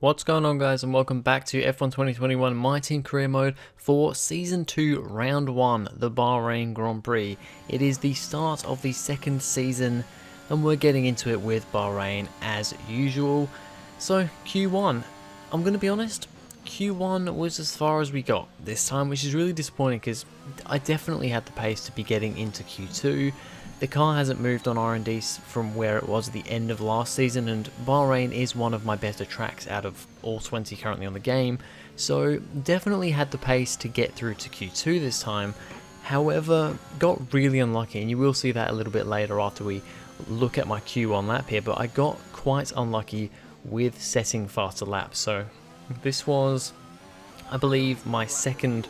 What's going on, guys, and welcome back to F1 2021 My Team Career Mode for Season 2 Round 1, the Bahrain Grand Prix. It is the start of the second season and we're getting into it with Bahrain as usual. So Q1, I'm going to be honest, Q1 was as far as we got this time, which is really disappointing because I definitely had the pace to be getting into Q2. The car hasn't moved on R&D from where it was at the end of last season, and Bahrain is one of my better tracks out of all 20 currently on the game, so definitely had the pace to get through to Q2 this time. However, got really unlucky, and you will see that a little bit later after we look at my Q1 lap here, but I got quite unlucky with setting faster laps. So this was, I believe, my second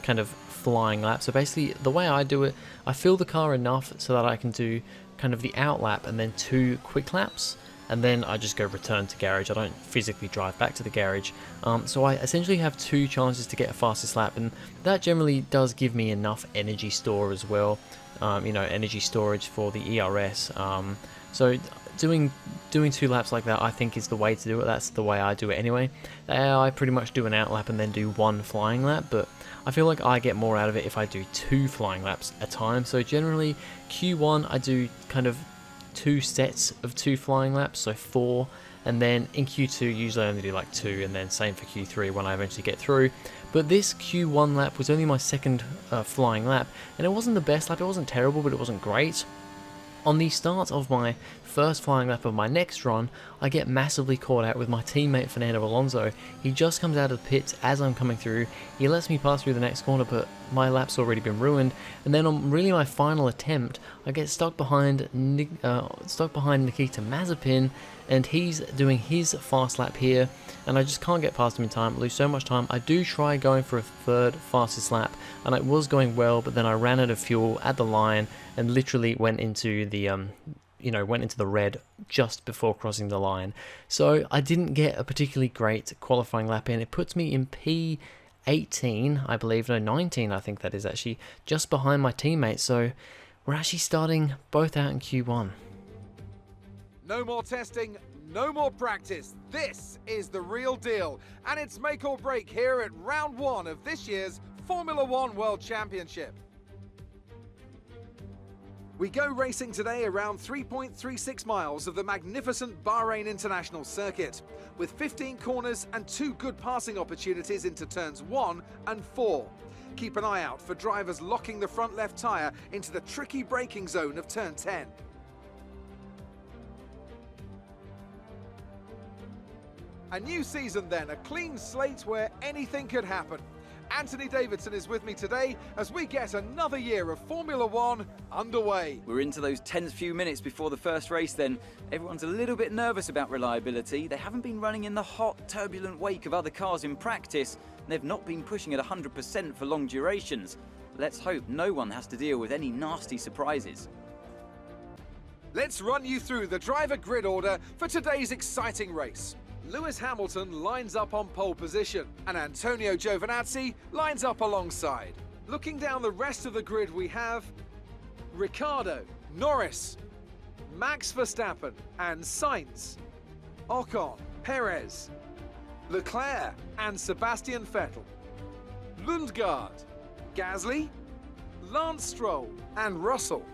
kind of flying lap. So basically the way I do it, I fill the car enough so that I can do kind of the out lap and then 2 quick laps, and then I just go return to garage. I don't physically drive back to the garage. So I essentially have 2 chances to get a fastest lap, and that generally does give me enough energy store as well, energy storage for the ERS. So doing 2 laps like that, I think, is the way to do it. That's the way I do it anyway. I pretty much do an out lap and then do 1 flying lap, but I feel like I get more out of it if I do 2 flying laps a time. So generally Q1 I do kind of 2 sets of 2 flying laps, so 4, and then in Q2 usually I only do like 2, and then same for Q3 when I eventually get through. But this Q1 lap was only my second flying lap, and it wasn't the best lap. It wasn't terrible, but it wasn't great. On the start of my first flying lap of my next run, I get massively caught out with my teammate Fernando Alonso. He just comes out of the pits as I'm coming through. He lets me pass through the next corner, but my lap's already been ruined. And then on really my final attempt, I get stuck behind Nikita Mazepin, and he's doing his fast lap here, and I just can't get past him in time. Lose so much time. I do try going for a 3rd fastest lap, and it was going well, but then I ran out of fuel at the line and literally went into the red just before crossing the line. So I didn't get a particularly great qualifying lap in. It puts me in P18, I believe, no, 19, I think that is actually, just behind my teammate. So we're actually starting both out in Q1. No more testing, no more practice. This is the real deal, and it's make or break here at round 1 of this year's Formula One World Championship. We go racing today around 3.36 miles of the magnificent Bahrain International Circuit, with 15 corners and 2 good passing opportunities into turns 1 and 4. Keep an eye out for drivers locking the front left tyre into the tricky braking zone of turn 10. A new season then, a clean slate where anything could happen. Anthony Davidson is with me today as we get another year of Formula One underway. We're into those tense few minutes before the first race then. Everyone's a little bit nervous about reliability. They haven't been running in the hot, turbulent wake of other cars in practice. They've not been pushing at 100% for long durations. Let's hope no one has to deal with any nasty surprises. Let's run you through the driver grid order for today's exciting race. Lewis Hamilton lines up on pole position, and Antonio Giovinazzi lines up alongside. Looking down the rest of the grid, we have Ricciardo, Norris, Max Verstappen and Sainz, Ocon, Perez, Leclerc and Sebastian Vettel, Lundgaard, Gasly, Lance Stroll and Russell,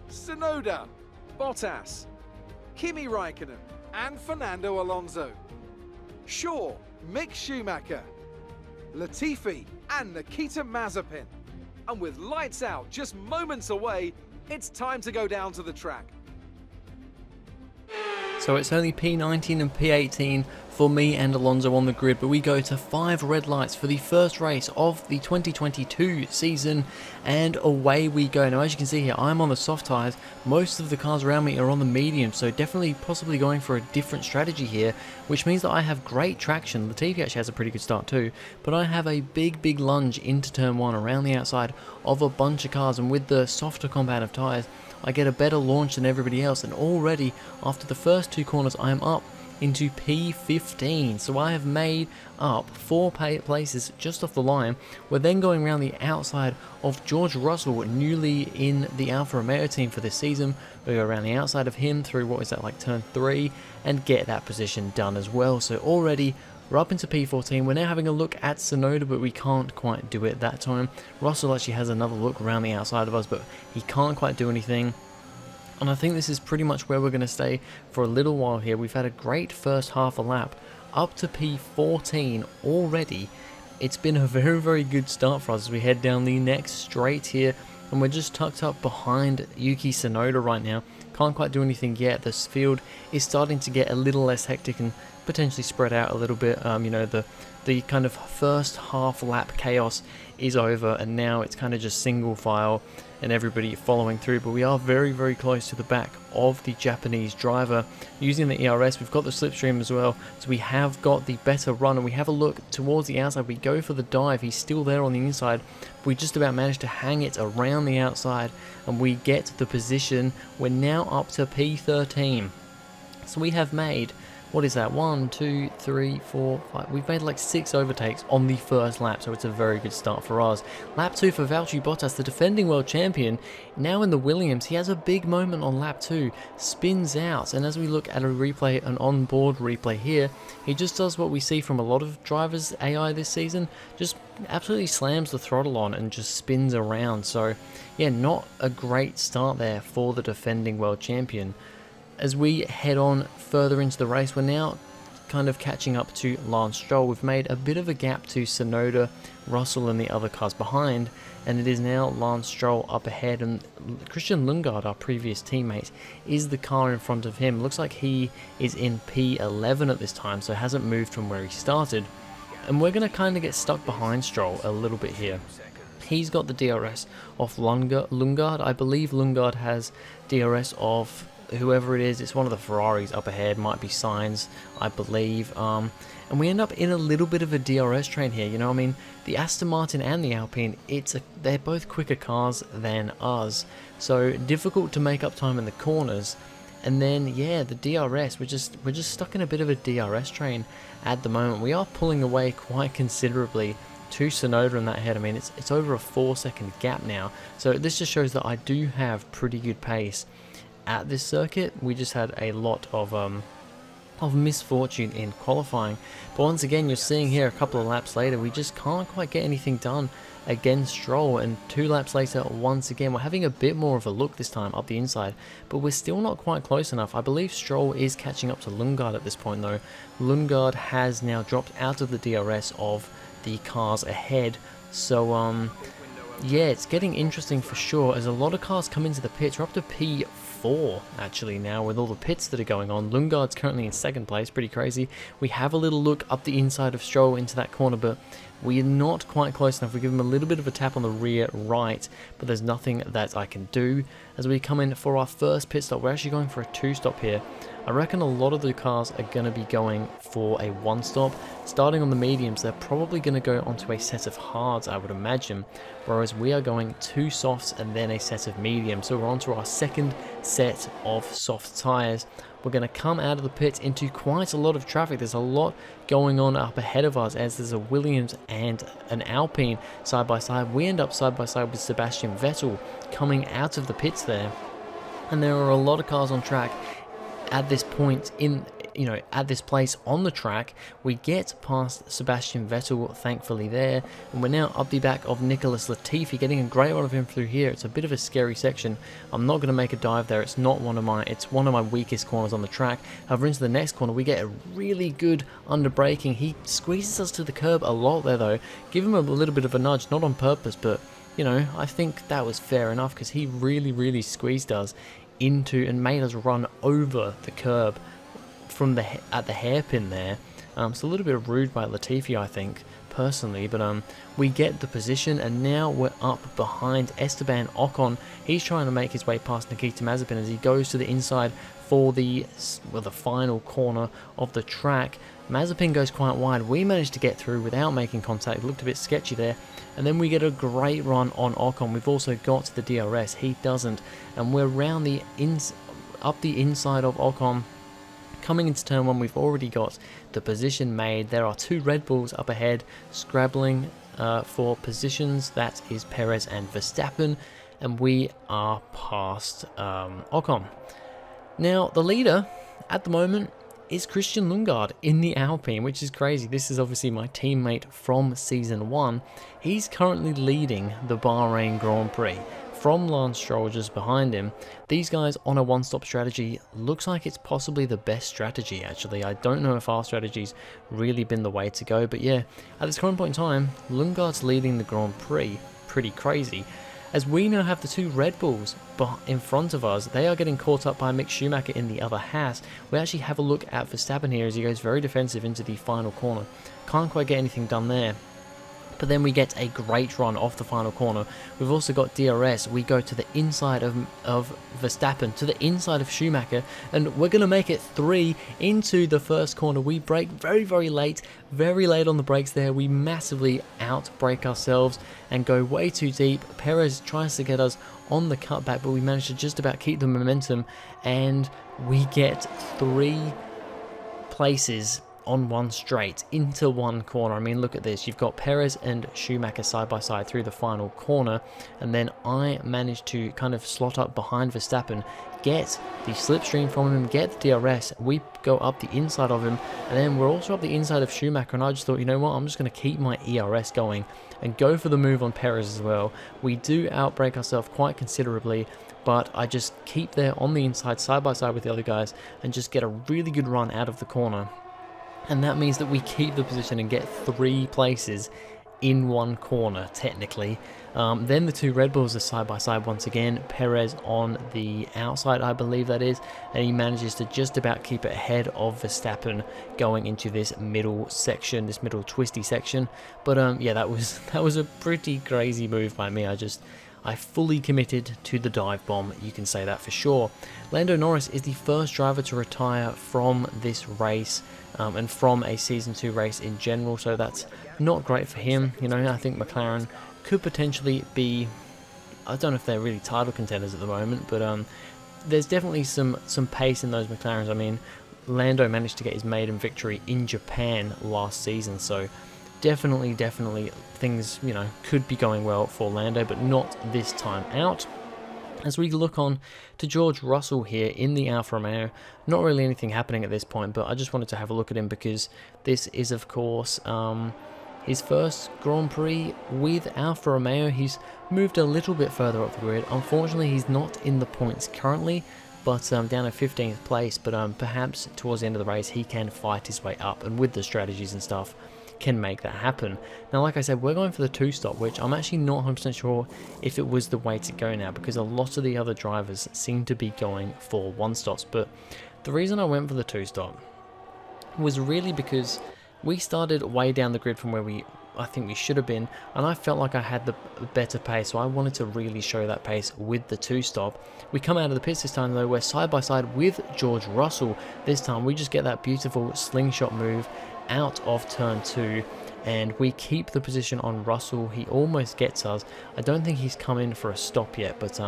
Tsunoda, Bottas, Kimi Raikkonen and Fernando Alonso, Shaw, Mick Schumacher, Latifi and Nikita Mazepin. And with lights out just moments away, it's time to go down to the track. So it's only P19 and P18 for me and Alonso on the grid, but we go to 5 red lights for the first race of the 2022 season, and away we go. Now, as you can see here, I'm on the soft tyres. Most of the cars around me are on the medium, so definitely possibly going for a different strategy here, which means that I have great traction. Latifi actually has a pretty good start too, but I have a big lunge into turn 1 around the outside of a bunch of cars, and with the softer compound of tyres, I get a better launch than everybody else, and already after the first 2 corners I am up into P15. So I have made up 4 places just off the line. We're then going around the outside of George Russell, newly in the Alfa Romeo team for this season. We go around the outside of him through, what is that, like turn 3, and get that position done as well. So already we're up into P14. We're now having a look at Tsunoda, but we can't quite do it that time. Russell actually has another look around the outside of us, but he can't quite do anything. And I think this is pretty much where we're going to stay for a little while here. We've had a great first half a lap, up to P14 already. It's been a very, very good start for us as we head down the next straight here. And we're just tucked up behind Yuki Tsunoda right now. Can't quite do anything yet. This field is starting to get a little less hectic and potentially spread out a little bit. You know, the kind of first half lap chaos is over, and now it's kind of just single file and everybody following through. But we are very, very close to the back of the Japanese driver using the ERS. We've got the slipstream as well, so we have got the better run. And we have a look towards the outside. We go for the dive. He's still there on the inside. We just about managed to hang it around the outside, and we get the position. We're now up to P13. So we have made, what is that, 1, 2, 3, 4, 5, we've made like 6 overtakes on the first lap, so it's a very good start for us. Lap 2 for Valtteri Bottas, the defending world champion, now in the Williams. He has a big moment on lap 2, spins out, and as we look at a replay, an on-board replay here, he just does what we see from a lot of drivers' AI this season, just absolutely slams the throttle on and just spins around. So yeah, not a great start there for the defending world champion. As we head on further into the race, we're now kind of catching up to Lance Stroll. We've made a bit of a gap to Tsunoda, Russell and the other cars behind, and it is now Lance Stroll up ahead, and Christian Lundgaard, our previous teammate, is the car in front of him. Looks like he is in P11 at this time, so hasn't moved from where he started. And we're going to kind of get stuck behind Stroll a little bit here. He's got the DRS of Lundgaard. I believe Lundgaard has DRS of whoever it is. It's one of the Ferraris up ahead, might be Sainz, I believe. And we end up in a little bit of a DRS train here. You know, I mean, the Aston Martin and the Alpine, they're both quicker cars than us, so difficult to make up time in the corners. And then yeah, the DRS, we're just stuck in a bit of a DRS train at the moment. We are pulling away quite considerably to Tsunoda in that head. I mean, it's over a 4-second gap now, so this just shows that I do have pretty good pace at this circuit. We just had a lot of misfortune in qualifying, but once again, you're seeing here a couple of laps later, we just can't quite get anything done against Stroll. And 2 laps later, once again, we're having a bit more of a look this time up the inside, but we're still not quite close enough. I believe Stroll is catching up to Lundgaard at this point though. Lundgaard has now dropped out of the DRS of the cars ahead, so yeah, it's getting interesting for sure as a lot of cars come into the pits. We're up to P4 actually now with all the pits that are going on. Lundgaard's currently in 2nd place, pretty crazy. We have a little look up the inside of Stroll into that corner, but we are not quite close enough. We give him a little bit of a tap on the rear right, but there's nothing that I can do. As we come in for our first pit stop, we're actually going for a 2-stop here. I reckon a lot of the cars are going to be going for a 1-stop. Starting on the mediums, they're probably going to go onto a set of hards, I would imagine, whereas we are going 2 softs and then a set of mediums. So we're on to our 2nd set of soft tyres. We're going to come out of the pits into quite a lot of traffic. There's a lot going on up ahead of us as there's a Williams and an Alpine side by side. We end up side by side with Sebastian Vettel coming out of the pits there, and there are a lot of cars on track at this point in, you know, at this place on the track. We get past Sebastian Vettel, thankfully there, and we're now up the back of Nicholas Latifi, getting a great run of him through here. It's a bit of a scary section. I'm not going to make a dive there. It's one of my weakest corners on the track. However, into the next corner, we get a really good under braking. He squeezes us to the curb a lot there though. Give him a little bit of a nudge, not on purpose, but you know, I think that was fair enough because he really squeezed us into and made us run over the curb from at the hairpin there. So a little bit rude by Latifi, I think, personally, but we get the position, and now we're up behind Esteban Ocon. He's trying to make his way past Nikita Mazepin as he goes to the inside for the final corner of the track. Mazepin goes quite wide. We managed to get through without making contact. It looked a bit sketchy there. And then we get a great run on Ocon. We've also got the DRS. He doesn't. And we're round up the inside of Ocon, coming into turn 1, we've already got the position made. There are 2 Red Bulls up ahead, scrabbling for positions. That is Perez and Verstappen, and we are past Ocon. Now, the leader at the moment is Christian Lundgaard in the Alpine, which is crazy. This is obviously my teammate from Season 1. He's currently leading the Bahrain Grand Prix from Lance Stroll just behind him. These guys on a one-stop strategy looks like it's possibly the best strategy, actually. I don't know if our strategy's really been the way to go, but yeah, at this current point in time, Lundgaard's leading the Grand Prix. Pretty crazy. As we now have the 2 Red Bulls in front of us, they are getting caught up by Mick Schumacher in the other Haas. We actually have a look at Verstappen here as he goes very defensive into the final corner. Can't quite get anything done there. But then we get a great run off the final corner. We've also got DRS. We go to the inside of Verstappen, to the inside of Schumacher, and we're going to make it 3 into the first corner. We brake very, very late on the brakes there. We massively out-brake ourselves and go way too deep. Perez tries to get us on the cutback, but we manage to just about keep the momentum, and we get 3 places on one straight into one corner. I mean, look at this. You've got Perez and Schumacher side by side through the final corner, and then I managed to kind of slot up behind Verstappen, get the slipstream from him, get the DRS. We go up the inside of him, and then we're also up the inside of Schumacher, and I just thought, you know what, I'm just going to keep my ERS going and go for the move on Perez as well. We do outbrake ourselves quite considerably, but I just keep there on the inside side by side with the other guys and just get a really good run out of the corner. And that means that we keep the position and get 3 places in one corner, technically. Then the 2 Red Bulls are side by side once again. Perez on the outside, I believe that is, and he manages to just about keep it ahead of Verstappen going into this middle section, this middle twisty section. But yeah, that was a pretty crazy move by me. I fully committed to the dive bomb, you can say that for sure. Lando Norris is the first driver to retire from this race and from a Season 2 race in general, so that's not great for him. You know, I think McLaren could potentially be, I don't know if they're really title contenders at the moment, but there's definitely some pace in those McLarens. I mean, Lando managed to get his maiden victory in Japan last season, so definitely things, you know, could be going well for Lando, but not this time out. As we look on to George Russell here in the Alfa Romeo, not really anything happening at this point, but I just wanted to have a look at him because this is, of course, his first Grand Prix with Alfa Romeo. He's moved a little bit further up the grid. Unfortunately, he's not in the points currently, but down at 15th place, but perhaps towards the end of the race he can fight his way up, and with the strategies and stuff can make that happen. Now, like I said, we're going for the 2-stop, which I'm actually not 100% sure if it was the way to go now, because a lot of the other drivers seem to be going for 1-stops. But the reason I went for the 2-stop was really because we started way down the grid from where I think we should have been, and I felt like I had the better pace, so I wanted to really show that pace with the 2-stop. We come out of the pits this time though, we're side by side with George Russell. This time we just get that beautiful slingshot move out of turn 2, and we keep the position on Russell. He almost gets us. I don't think he's come in for a stop yet, but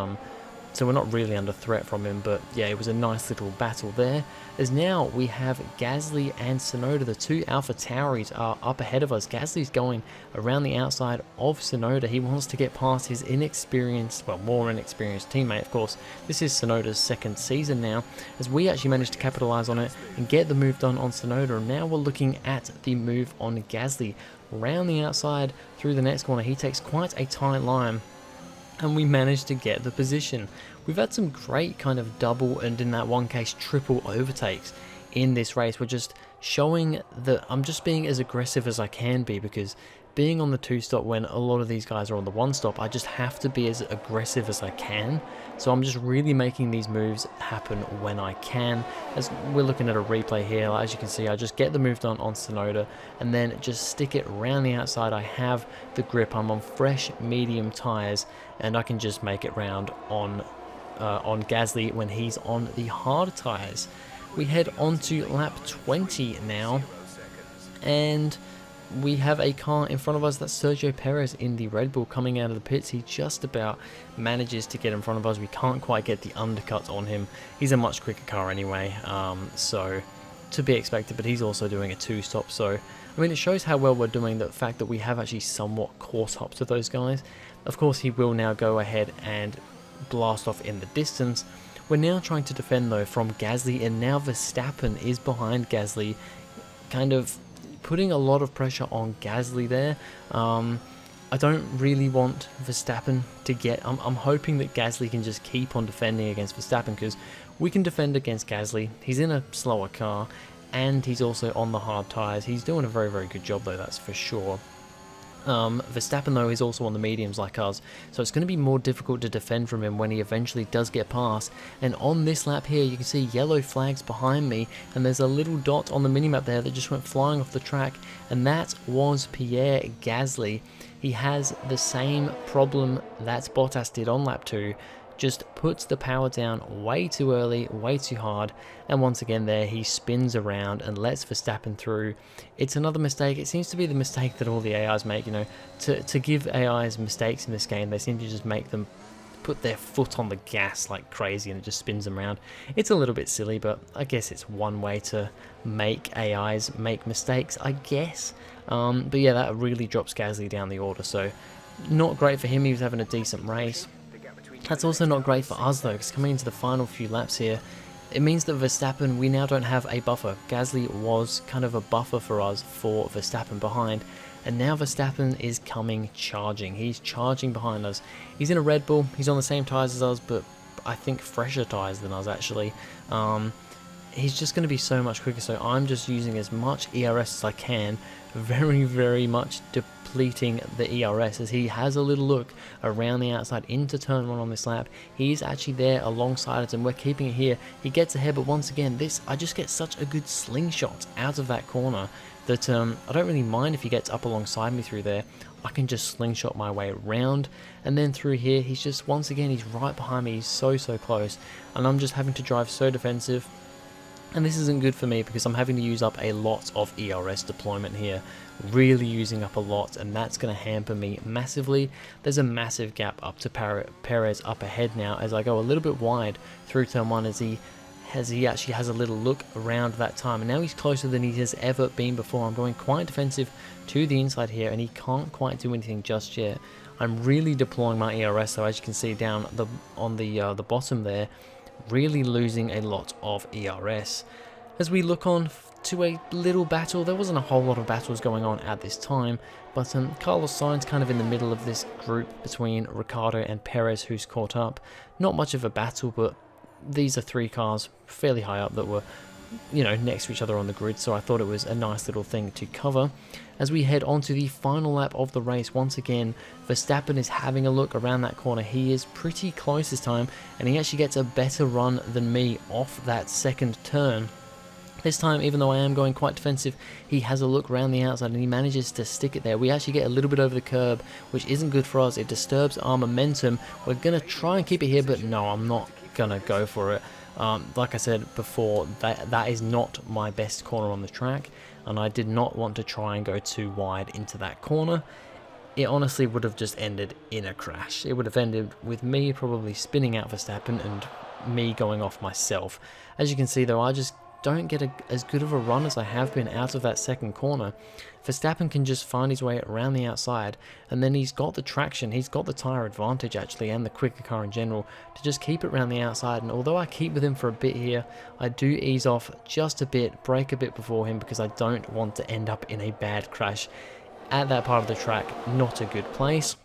so we're not really under threat from him. But yeah, it was a nice little battle there, as now we have Gasly and Tsunoda. The 2 Alpha Tauris are up ahead of us. Gasly's going around the outside of Tsunoda. He wants to get past his inexperienced, well, more inexperienced teammate, of course. This is Tsunoda's second season now, as we actually managed to capitalize on it and get the move done on Tsunoda. And now we're looking at the move on Gasly round the outside through the next corner. He takes quite a tight line, and we managed to get the position. We've had some great kind of double, and in that one case triple, overtakes in this race. We're just showing that I'm just being as aggressive as I can be, because being on the 2-stop when a lot of these guys are on the 1-stop, I just have to be as aggressive as I can. So I'm just really making these moves happen when I can. As we're looking at a replay here, as you can see, I just get the move done on Tsunoda and then just stick it around the outside. I have the grip, I'm on fresh medium tyres, and I can just make it round on Gasly when he's on the hard tyres. We head on to lap 20 now, and we have a car in front of us. That's Sergio Perez in the Red Bull coming out of the pits. He just about manages to get in front of us. We can't quite get the undercut on him. He's a much quicker car anyway, so to be expected, but he's also doing a 2-stop, so I mean, it shows how well we're doing, the fact that we have actually somewhat caught up to those guys. Of course, he will now go ahead and blast off in the distance. We're now trying to defend though from Gasly, and now Verstappen is behind Gasly, kind of putting a lot of pressure on Gasly there. I don't really want Verstappen to get... I'm hoping that Gasly can just keep on defending against Verstappen, because we can defend against Gasly. He's in a slower car, and he's also on the hard tyres. He's doing a very, very good job though, that's for sure. Verstappen though is also on the mediums like us, so it's going to be more difficult to defend from him when he eventually does get past. And on this lap here, you can see yellow flags behind me, and there's a little dot on the minimap there that just went flying off the track, and that was Pierre Gasly. He has the same problem that Bottas did on lap 2, just puts the power down way too early, way too hard, and once again there he spins around and lets Verstappen through. It's another mistake. It seems to be the mistake that all the AIs make, you know, to give AIs mistakes in this game, they seem to just make them put their foot on the gas like crazy and it just spins them around. It's a little bit silly, but I guess it's one way to make AIs make mistakes, I guess. But yeah, that really drops Gasly down the order, so not great for him. He was having a decent race. That's also not great for us though, because coming into the final few laps here, it means that Verstappen, we now don't have a buffer. Gasly was kind of a buffer for us for Verstappen behind, and now Verstappen is coming charging. He's charging behind us. He's in a Red Bull, he's on the same tyres as us, but I think fresher tyres than us actually. He's just going to be so much quicker, so I'm just using as much ERS as I can, very, very much depleting the ERS as he has a little look around the outside into turn 1 on this lap. He's actually there alongside us and we're keeping it here. He gets ahead, but once again, I just get such a good slingshot out of that corner that I don't really mind if he gets up alongside me through there. I can just slingshot my way around, and then through here, he's just, once again, he's right behind me. He's so, so close, and I'm just having to drive so defensive. And this isn't good for me because I'm having to use up a lot of ERS deployment here, really using up a lot, and that's going to hamper me massively. There's a massive gap up to Perez up ahead now as I go a little bit wide through turn 1 as he actually has a little look around that time, and now he's closer than he has ever been before. I'm going quite defensive to the inside here, and he can't quite do anything just yet. I'm really deploying my ERS, so as you can see down on the bottom there, really losing a lot of ERS. As we look on to a little battle, there wasn't a whole lot of battles going on at this time, but Carlos Sainz kind of in the middle of this group between Ricciardo and Perez, who's caught up. Not much of a battle, but these are 3 cars fairly high up that were, you know, next to each other on the grid, so I thought it was a nice little thing to cover. As we head on to the final lap of the race, once again, Verstappen is having a look around that corner. He is pretty close this time, and he actually gets a better run than me off that second turn. This time, even though I am going quite defensive, he has a look around the outside and he manages to stick it there. We actually get a little bit over the curb, which isn't good for us. It disturbs our momentum. We're going to try and keep it here, but no, I'm not going to go for it. Like I said before, that is not my best corner on the track, and I did not want to try and go too wide into that corner. It honestly would have just ended in a crash. It would have ended with me probably spinning out Verstappen and me going off myself. As you can see though, I just don't get as good of a run as I have been out of that second corner. Verstappen can just find his way around the outside, and then he's got the traction, he's got the tyre advantage actually, and the quicker car in general, to just keep it around the outside. And although I keep with him for a bit here, I do ease off just a bit, brake a bit before him, because I don't want to end up in a bad crash at that part of the track. Not a good place.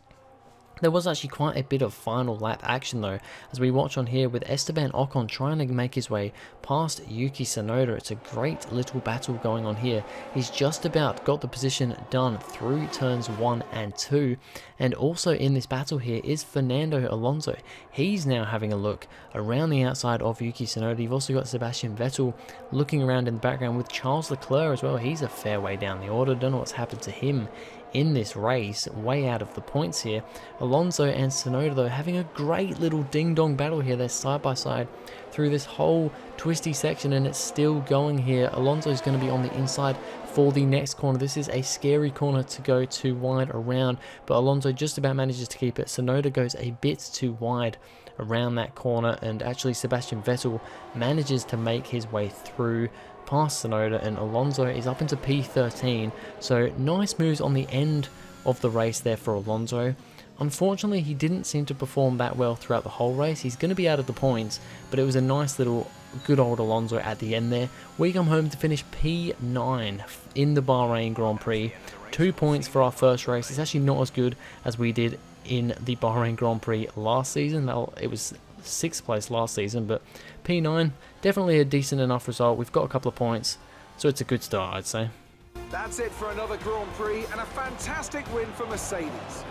There was actually quite a bit of final lap action though, as we watch on here with Esteban Ocon trying to make his way past Yuki Tsunoda. It's a great little battle going on here. He's just about got the position done through turns 1 and 2, and also in this battle here is Fernando Alonso. He's now having a look around the outside of Yuki Tsunoda. You've also got Sebastian Vettel looking around in the background with Charles Leclerc as well. He's a fair way down the order. Don't know what's happened to him in this race, way out of the points here. Alonso and Tsunoda though having a great little ding-dong battle here. They're side by side through this whole twisty section, and it's still going here. Alonso's going to be on the inside for the next corner. This is a scary corner to go too wide around, but Alonso just about manages to keep it. Tsunoda goes a bit too wide around that corner, and actually Sebastian Vettel manages to make his way through past Tsunoda, and Alonso is up into P13. So nice moves on the end of the race there for Alonso. Unfortunately, he didn't seem to perform that well throughout the whole race. He's going to be out of the points, but it was a nice little good old Alonso at the end there. We come home to finish P9 in the Bahrain Grand Prix. 2 points for our first race. It's actually not as good as we did in the Bahrain Grand Prix last season. It was 6th place last season, but P9, definitely a decent enough result. We've got a couple of points, so it's a good start, I'd say. That's it for another Grand Prix and a fantastic win for Mercedes.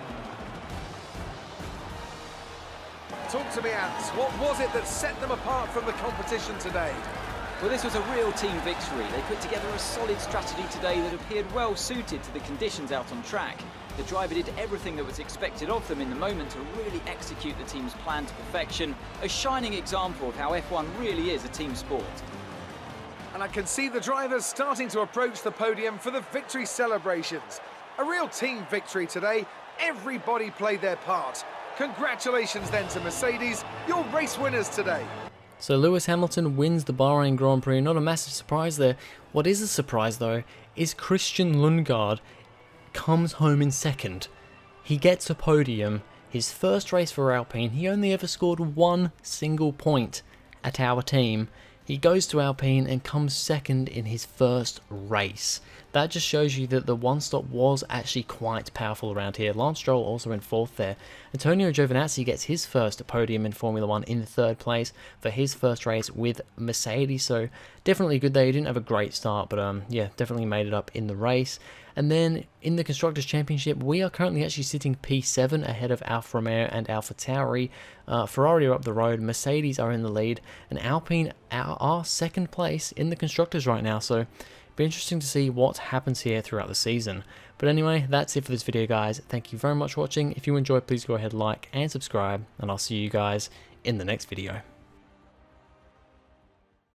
Talk to me, Ants. What was it that set them apart from the competition today? Well, this was a real team victory. They put together a solid strategy today that appeared well suited to the conditions out on track. The driver did everything that was expected of them in the moment to really execute the team's plan to perfection. A shining example of how F1 really is a team sport. And I can see the drivers starting to approach the podium for the victory celebrations. A real team victory today. Everybody played their part. Congratulations then to Mercedes, your race winners today. So Lewis Hamilton wins the Bahrain Grand Prix. Not a massive surprise there. What is a surprise though is Christian Lundgaard comes home in second. He gets a podium. His first race for Alpine. He only ever scored 1 single point at our team. He goes to Alpine and comes second in his first race. That just shows you that the one-stop was actually quite powerful around here. Lance Stroll also in 4th there. Antonio Giovinazzi gets his first podium in Formula 1 in 3rd place for his first race with Mercedes. So definitely good there. He didn't have a great start, but yeah, definitely made it up in the race. And then in the Constructors' Championship, we are currently actually sitting P7 ahead of Alfa Romeo and AlphaTauri. Ferrari are up the road, Mercedes are in the lead, and Alpine are 2nd place in the Constructors right now. So it'll be interesting to see what happens here throughout the season. But anyway, that's it for this video, guys. Thank you very much for watching. If you enjoyed, please go ahead, like and subscribe, and I'll see you guys in the next video.